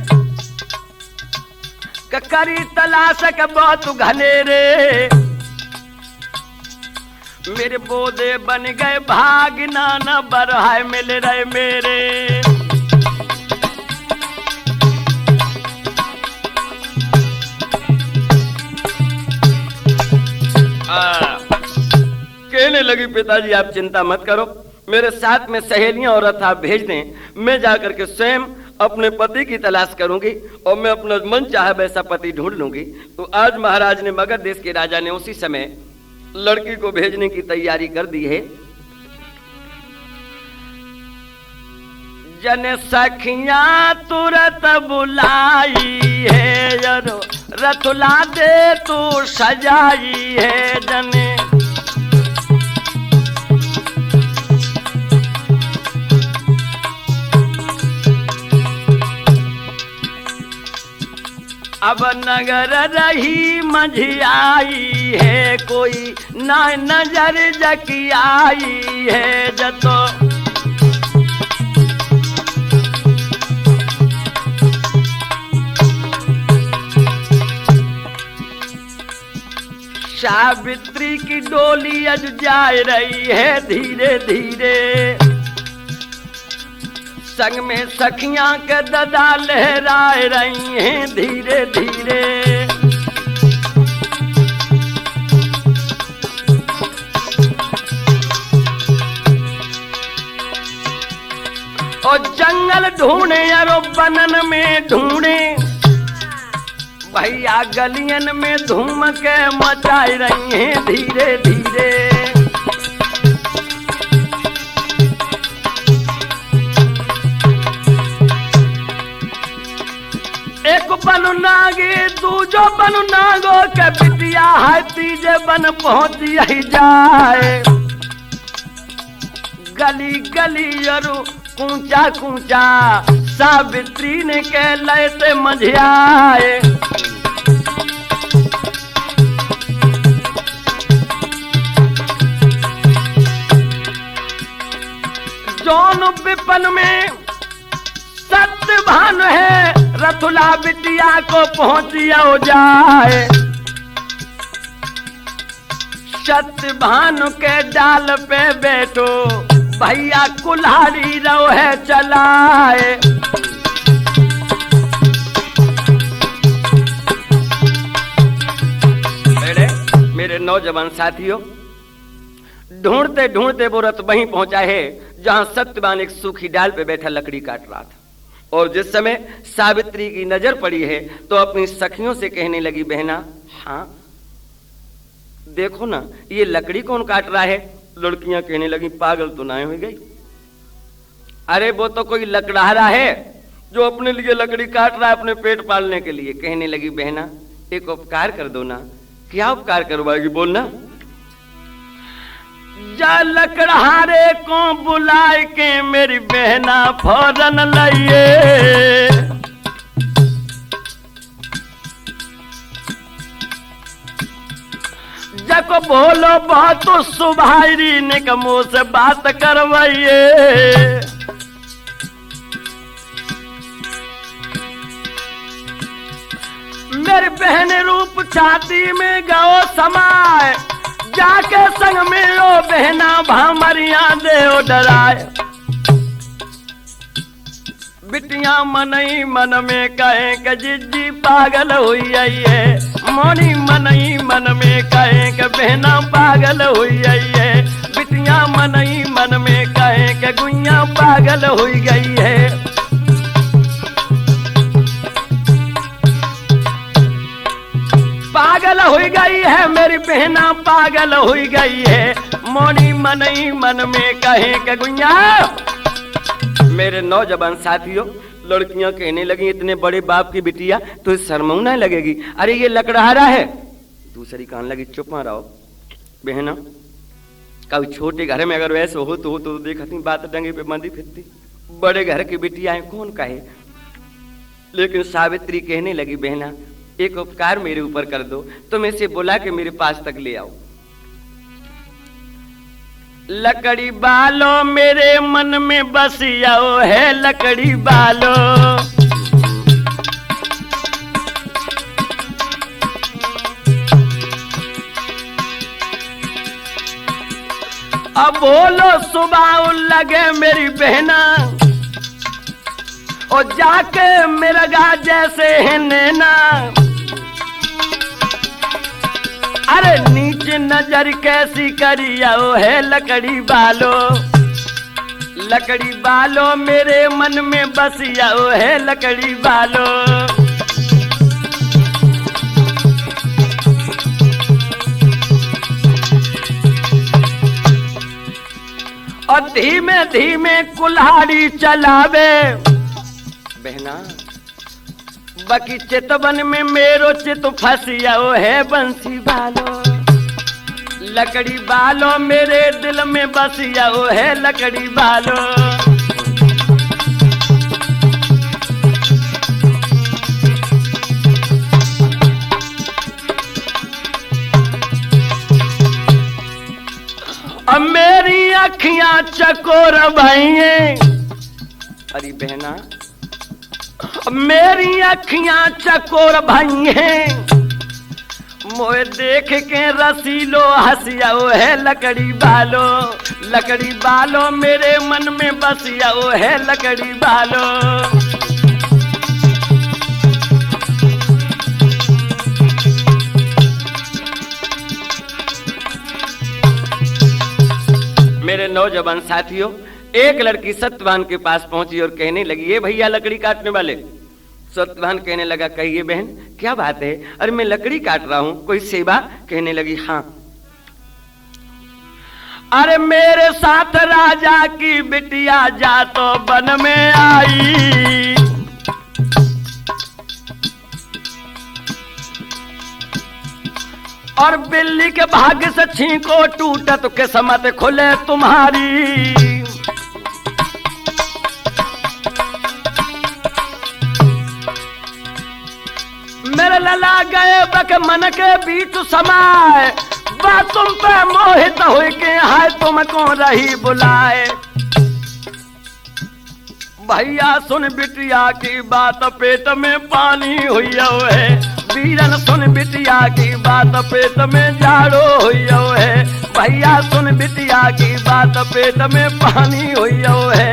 करी तलाश के बहुत घनेरे, मेरे बोधे बन गए भागना न बरहाय मिल रहे मेरे। कहने लगी, पिताजी आप चिंता मत करो, मेरे साथ में सहेलियां और रथ आप भेज दें, मैं जाकर के स्वयं अपने पति की तलाश करूंगी और मैं अपना मन चाहे वैसा पति ढूंढ लूंगी। तो आज महाराज ने, मगध देश के राजा ने उसी समय लड़की को भेजने की तैयारी कर दी है। जन सखियां तुरंत बुलाई है, रतुला दे तू सजाई है, जने अब नगर रही मंझियाई है, कोई ना नजर जकी आई है जतो। सावित्री की डोली अज जा रही है धीरे धीरे, संग में सखियां के ददा लहराए रही हैं धीरे धीरे। और जंगल ढूंढे अरो बनन में ढूंढे, भैया गलियन में धूम के मचाई रही हैं धीरे धीरे। एक बनु नागे दूजो बनु नागो के बिटिया है, तीजे बन पहुंची ही जाए। गली गली अरु कूचा कूचा, सावित्री ने के लयते मंझियाए। जौन विपन में सत्यभान है, रथुला बिटिया को पहुंचिया जाए। सत्यभान के डाल पे बैठो, भैया कुल्हाड़ी रो है चलाए। मेरे नौजवान साथियों, ढूंढते ढूंढते वो रथ वहीं पहुंचा है जहां सत्यवान एक सूखी डाल पे बैठा लकड़ी काट रहा था। और जिस समय सावित्री की नजर पड़ी है तो अपनी सखियों से कहने लगी, बहना हाँ देखो ना ये लकड़ी कौन काट रहा है। लड़कियां कहने लगी, पागल तो ना हो गई, अरे वो तो कोई लकड़हारा है जो अपने लिए लकड़ी काट रहा है अपने पेट पालने के लिए। कहने लगी, बहना एक उपकार कर दो ना। क्या उपकार करवाएगी बोलना। जा लकड़हारे को बुलाए के मेरी बहना फौरन लाइए। जको बोलो बात तो सुभारी ने कमो से बात करवाइए। मेरी बहन रूप छाती में गओ समाए, जाके संग में ओ बहना भामरिया दे डराए। बिटिया मन ही मन में कहे कि जिज्जी पागल हुई आई है, मोनी मन ही मन में कहे कि बहना पागल हुई आई है। बिटिया मन ही मन में कहे कि गुइया पागल हुई गई है। पागल हुई गई है मेरी बहना पागल हुई गई है, मोनी मन ही मन में कहे कि गुइया। मेरे नौजवान साथियों, लड़कियां कहने लगी, इतने बड़े बाप की बिटिया तो शर्म ना लगेगी, अरे ये लकड़हारा है। दूसरी कहने लगी, चुप मां रहो बहना, कभी छोटे घर में अगर वैसे हो तो देखती बात डंगे पे बंधी फिरती, बड़े घर की बिटिया है कौन कहे। लेकिन सावित्री कहने लगी, बहना एक उपकार मेरे ऊपर कर दो, तुम इसे बुला के मेरे पास तक ले आओ। लकड़ी बालो मेरे मन में बस आओ है लकड़ी बालो। अब बोलो सुबह लगे मेरी बहना, और जाके मेरा गा जैसे है नैना। अरे नीचे नजर कैसी करी आओ है लकड़ी बालो। लकड़ी बालो मेरे मन में बस आओ है लकड़ी बालो। और धीमे धीमे कुल्हाड़ी चलावे। बहना बाकी चितवन में मेरो चित फसिया है बंसी बालो। लकड़ी बालो मेरे दिल में बसिया है लकड़ी बालो। अखियां चकोर भइए। अरे बहना मेरी अखियां चकोर भइए, मोए देख के रसीलो हंसियाओ है लकड़ी बालो मेरे मन में बसियाओ है लकड़ी बालो। मेरे नौजवान साथियों, एक लड़की सत्यवान के पास पहुंची और कहने लगी, ये भैया लकड़ी काटने वाले। सत्यवान कहने लगा, कहिए बहन क्या बात है? अरे मैं लकड़ी काट रहा हूं, कोई सेवा? कहने लगी, हाँ। अरे मेरे साथ राजा की बिटिया जा तो वन में आई, और बिल्ली के भाग्य से छींको टूटा तो किस्मत खुले तुम्हारी। मेरे लला गए बक मन के बीच समाए, बात तुम पे मोहित हो के है तुमको रही बुलाए। भैया सुन बिटिया की बात पेट में पानी हुई है, वीरन सुन बिटिया की बात पेट में जाड़ो हुई है। भैया सुन बिटिया की बात पेट में पानी हुई है।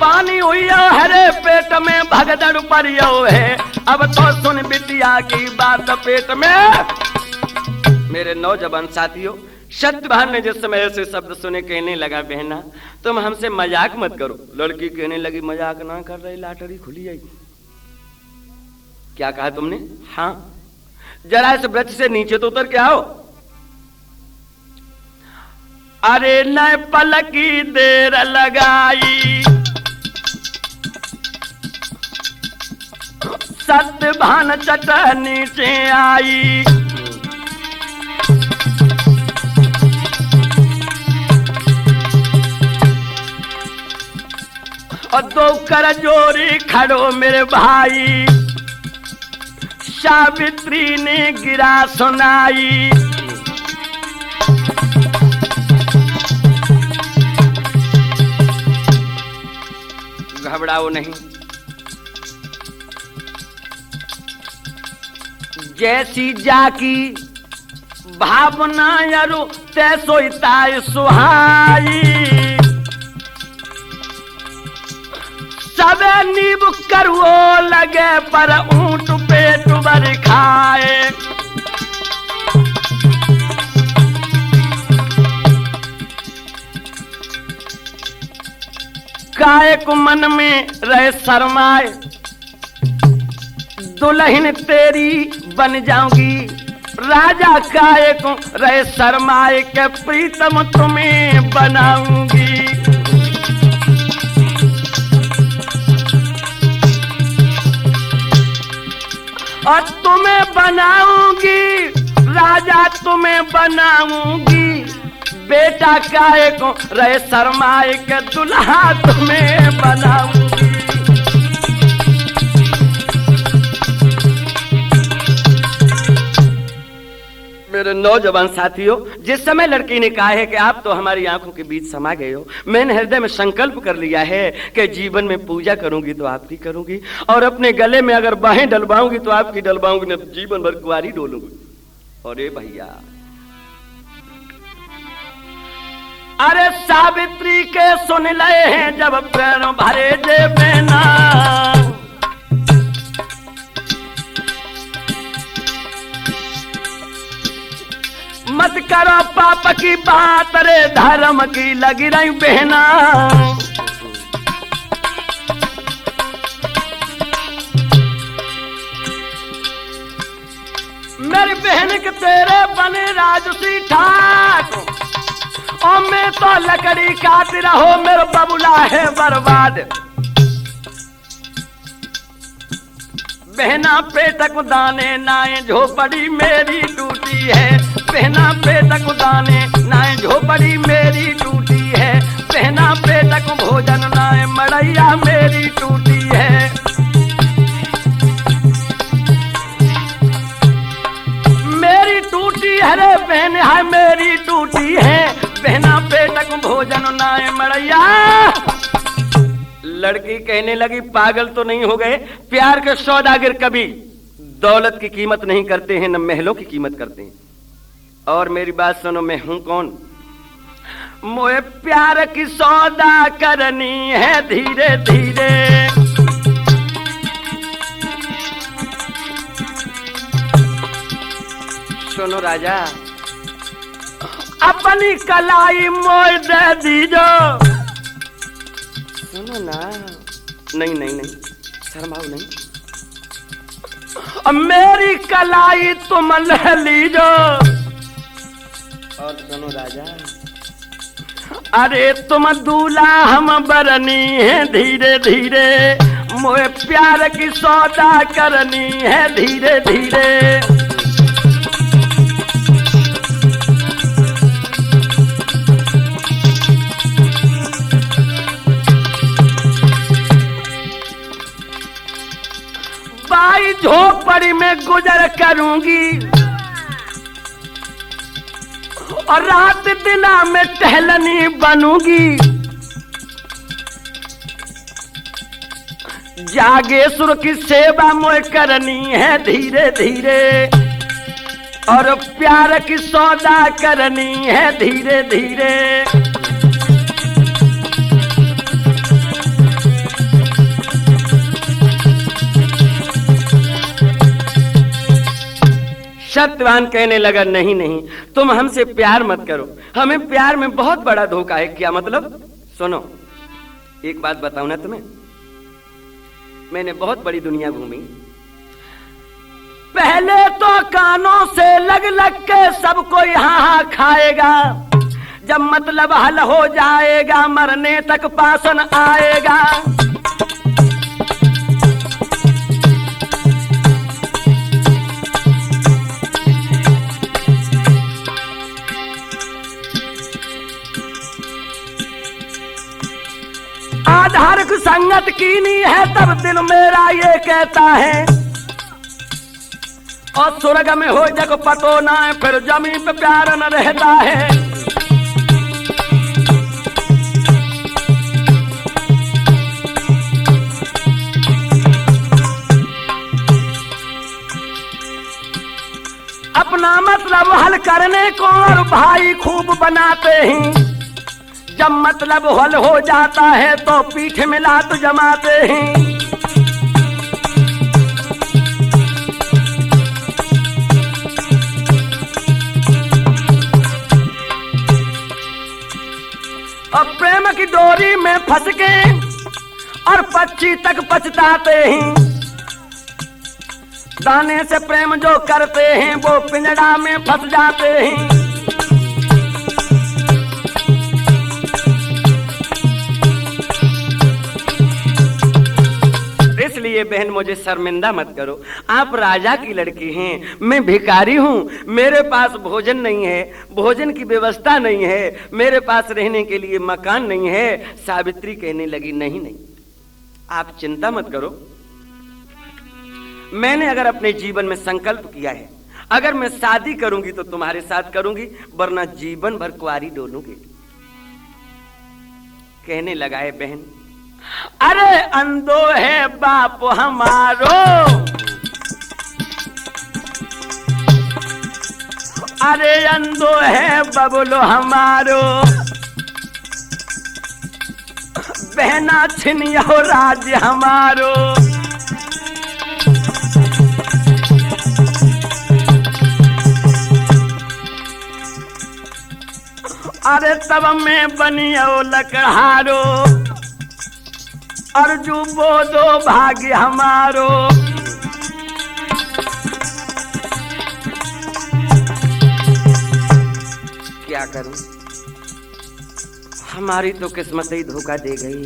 पानी हुई हरे पेट में भगदड़ परियो है, अब तो सुन बिटिया की बात पेट में। मेरे नौजवान साथियों, सत्यवान ने जिस समय ऐसे शब्द सुने कहने लगा, बहना तुम हमसे मजाक मत करो। लड़की कहने लगी, मजाक ना कर रही, लाटरी खुली जाएगी। क्या कहा तुमने? हाँ। जरा इस वृक्ष से नीचे तो उतर के आओ। अरे न पलकी देर लगाई, सत्यवान चट नीचे आई। और दो कर जोरी खड़ो मेरे भाई, सावित्री ने गिरा सुनाई। घबराओ नहीं, जैसी जाकी भावना यारो तैसोई सुहाई। सबे नीब करो लगे पर ऊंट पेट भर खाए। काहे को मन में रहे शर्माए, दुल्हन तेरी बन जाऊंगी। राजा काहे को रहे शर्माए के प्रीतम तुम्हें बनाऊंगी। और तुम्हें बनाऊंगी, राजा तुम्हें बनाऊंगी। बेटा काहे को रहे शर्माए के दुल्हा तुम्हें बनाऊंगी। मेरे नौजवान साथियों, जिस समय लड़की ने कहा है कि आप तो हमारी आंखों के बीच समा गए हो, मैंने हृदय में संकल्प कर लिया है कि जीवन में पूजा करूंगी तो आपकी करूंगी, और अपने गले में अगर बाहें डलवाऊंगी तो आपकी डलवाऊंगी, न जीवन भर कुंवारी डोलूंगी। अरे भैया, अरे सावित्री के सुन लए हैं जब प्रण भरे जे बेना। मत करो पाप की बात रे, धर्म की लगी रही बहना। मेरी बहन के तेरे बने राजसी ठाक, और मैं तो लकड़ी काट रहो, मेरा बबुला है बर्बाद। बहना पेटक दाने नाए झोपड़ी मेरी टूटी है। बहना पेटक दाने नाए झोपड़ी मेरी टूटी है। बहना पेटक भोजन नाए मड़ैया मेरी टूटी है। मेरी टूटी है रे बहन है मेरी टूटी है, बहना पेटक भोजन नाय मड़ैया। लड़की कहने लगी पागल तो नहीं हो गए, प्यार के सौदागर कभी दौलत की कीमत नहीं करते हैं, न महलों की कीमत करते हैं। और मेरी बात सुनो, मैं हूं कौन? मोए प्यार की सौदा करनी है धीरे धीरे, सुनो राजा अपनी कलाई मोड़ दे दीजो। सुनो ना, नहीं नहीं नहीं शर्माओ नहीं, मेरी कलाई तुम ले लीजो। और सुनो राजा, अरे तुम दूल्हा हम बरनी है धीरे धीरे, मोए प्यार की सौदा करनी है धीरे धीरे। बाई झोपड़ी में गुजर करूंगी और रात दिना में टहलनी बनूंगी, जागेश्वर की सेवा मोए करनी है धीरे धीरे, और प्यार की सौदा करनी है धीरे धीरे। सत्यवान कहने लगा नहीं नहीं तुम हमसे प्यार मत करो, हमें प्यार में बहुत बड़ा धोखा है। क्या मतलब? सुनो एक बात बताऊं ना तुम्हें, मैंने बहुत बड़ी दुनिया घूमी। पहले तो कानों से लग लग के सबको यहाँ खाएगा, जब मतलब हल हो जाएगा मरने तक पासन आएगा। आधार की संगत कीनी है तब दिल मेरा ये कहता है, और स्वर्ग में हो जग पतो ना है फिर जमीन पे प्यार न रहता है। अपना मतलब हल करने को और भाई खूब बनाते हैं, जब मतलब हल हो जाता है तो पीठ में लात जमाते हैं। और प्रेम की डोरी में फंस के और पक्षी तक पछताते हैं, दाने से प्रेम जो करते हैं वो पिंजड़ा में फंस जाते हैं। इसलिए बहन मुझे शर्मिंदा मत करो, आप राजा की लड़की हैं, मैं भिखारी हूँ, मेरे पास भोजन नहीं है, भोजन की व्यवस्था नहीं है, मेरे पास रहने के लिए मकान नहीं है। सावित्री कहने लगी नहीं नहीं आप चिंता मत करो, मैंने अगर अपने जीवन में संकल्प किया है, अगर मैं शादी करूंगी तो तुम्हारे साथ करूंगी, वरना जीवन भर कुंवारी डोलूंगी। कहने लगा है बहन, अरे अंधो है बाप हमारो, अरे अंधो है बबलो हमारो, बहना छिनियो राज्य हमारो। अरे तब मैं बनियो लकड़हारो, अर्जु बोधो भाग्य हमारो। क्या करूं, हमारी तो किस्मत ही धोखा दे गई।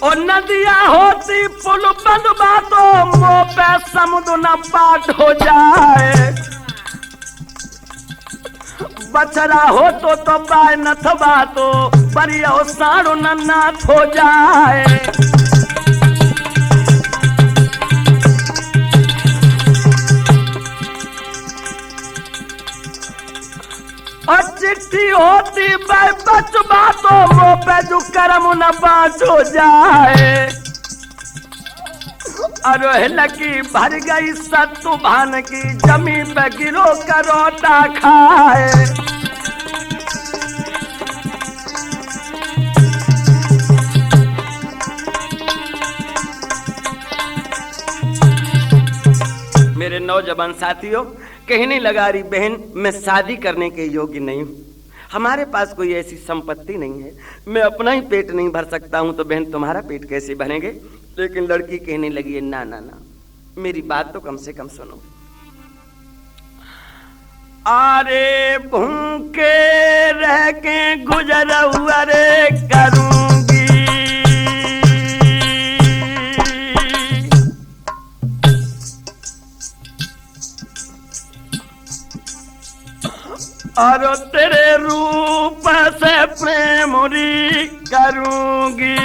और नदियां होती पुल बंद बातों, मुंह पे समुद्र न पाट हो जाए। बछड़ा हो तो पाए न थबा तो परियो साड़ो न नाथ हो जाए। बेइज्जती होती मैं बचवा तो मुँह पे जो कर्म न बाँच हो जाए। अरे लकी भर गई सत्तू भान की जमीन पे गिरो करोटा खाए। मेरे नौजवान साथियों, कहने लगा रही बहन मैं शादी करने के योग्य नहीं हूँ, हमारे पास कोई ऐसी संपत्ति नहीं है, मैं अपना ही पेट नहीं भर सकता हूँ तो बहन तुम्हारा पेट कैसे भरेंगे। लेकिन लड़की कहने लगी है ना ना ना, मेरी बात तो कम से कम सुनो। अरे भूखे रह के गुजर हुआ रे करूंगी, और तेरे रूप से प्रेम करूंगी।